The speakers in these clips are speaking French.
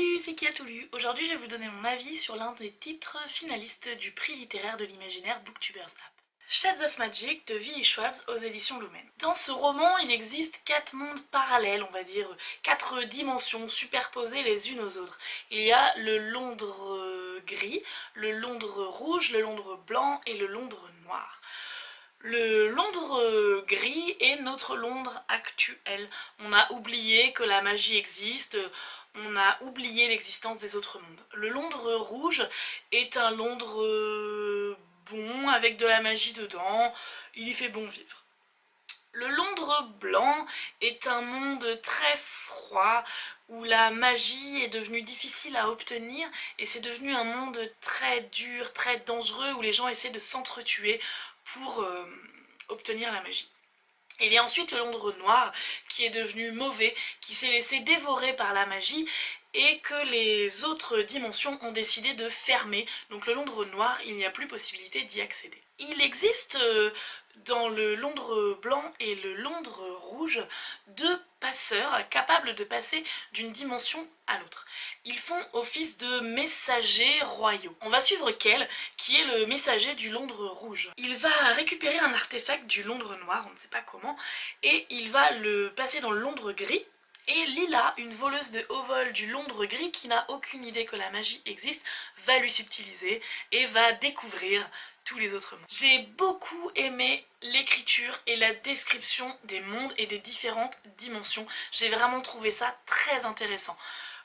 Salut, c'est Kia Toulu. Aujourd'hui, je vais vous donner mon avis sur l'un des titres finalistes du prix littéraire de l'imaginaire Booktubers App. Shades of Magic de V.E. Schwab aux éditions Lumen. Dans ce roman, il existe 4 mondes parallèles, on va dire 4 dimensions superposées les unes aux autres. Il y a le Londres gris, le Londres rouge, le Londres blanc et le Londres noir. Le Londres gris est notre Londres actuel. On a oublié que la magie existe, on a oublié l'existence des autres mondes. Le Londres rouge est un Londres bon, avec de la magie dedans, il y fait bon vivre. Le Londres blanc est un monde très froid, où la magie est devenue difficile à obtenir, et c'est devenu un monde très dur, très dangereux, où les gens essaient de s'entretuer pour obtenir la magie. Et il y a ensuite le Londres noir qui est devenu mauvais, qui s'est laissé dévorer par la magie et que les autres dimensions ont décidé de fermer. Donc le Londres noir, il n'y a plus possibilité d'y accéder. Il existe dans le Londres blanc et le Londres rouge 2 passeurs capables de passer d'une dimension à l'autre. Ils font office de messagers royaux. On va suivre Kel, qui est le messager du Londres rouge. Il va récupérer un artefact du Londres noir, on ne sait pas comment, et il va le passer dans le Londres gris. Et Lila, une voleuse de haut vol du Londres gris qui n'a aucune idée que la magie existe, va lui subtiliser et va découvrir tous les autres mondes. J'ai beaucoup aimé l'écriture et la description des mondes et des différentes dimensions. J'ai vraiment trouvé ça très intéressant.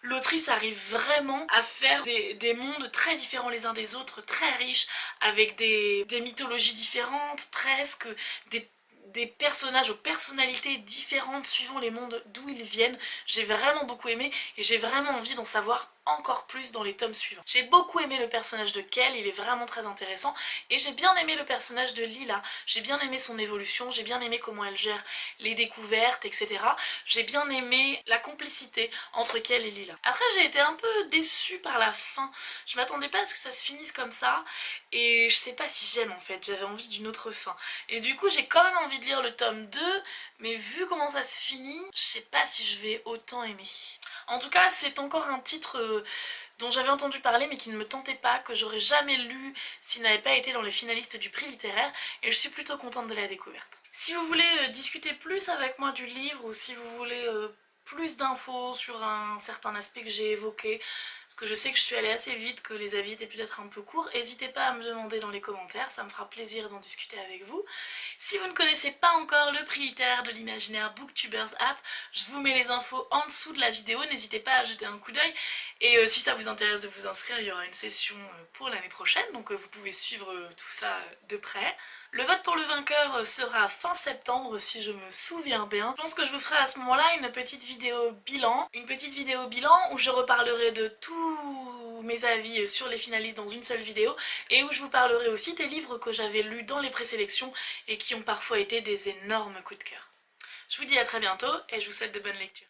L'autrice arrive vraiment à faire des mondes très différents les uns des autres, très riches, avec des mythologies différentes, presque, des personnages aux personnalités différentes suivant les mondes d'où ils viennent. J'ai vraiment beaucoup aimé et j'ai vraiment envie d'en savoir encore plus dans les tomes suivants. J'ai beaucoup aimé le personnage de Kel, il est vraiment très intéressant, et j'ai bien aimé le personnage de Lila. J'ai bien aimé son évolution, j'ai bien aimé comment elle gère les découvertes, etc. J'ai bien aimé la complicité entre Kel et Lila. Après, j'ai été un peu déçue par la fin. Je m'attendais pas à ce que ça se finisse comme ça, et je sais pas si j'aime en fait, j'avais envie d'une autre fin. Et du coup, j'ai quand même envie de lire le tome 2, mais vu comment ça se finit, je sais pas si je vais autant aimer. En tout cas, c'est encore un titre dont j'avais entendu parler mais qui ne me tentait pas, que j'aurais jamais lu s'il n'avait pas été dans les finalistes du prix littéraire, et je suis plutôt contente de la découverte. Si vous voulez discuter plus avec moi du livre, ou si vous voulez plus d'infos sur un certain aspect que j'ai évoqué, parce que je sais que je suis allée assez vite, que les avis étaient peut-être un peu courts, n'hésitez pas à me demander dans les commentaires, ça me fera plaisir d'en discuter avec vous. Si vous ne connaissez pas encore le prix littéraire de l'imaginaire Booktubers App, je vous mets les infos en dessous de la vidéo, n'hésitez pas à jeter un coup d'œil, et si ça vous intéresse de vous inscrire, il y aura une session pour l'année prochaine, donc vous pouvez suivre tout ça de près. Le vote pour le vainqueur sera fin septembre si je me souviens bien. Je pense que je vous ferai à ce moment-là une petite vidéo bilan. Une petite vidéo bilan où je reparlerai de tous mes avis sur les finalistes dans une seule vidéo, et où je vous parlerai aussi des livres que j'avais lus dans les présélections et qui ont parfois été des énormes coups de cœur. Je vous dis à très bientôt et je vous souhaite de bonnes lectures.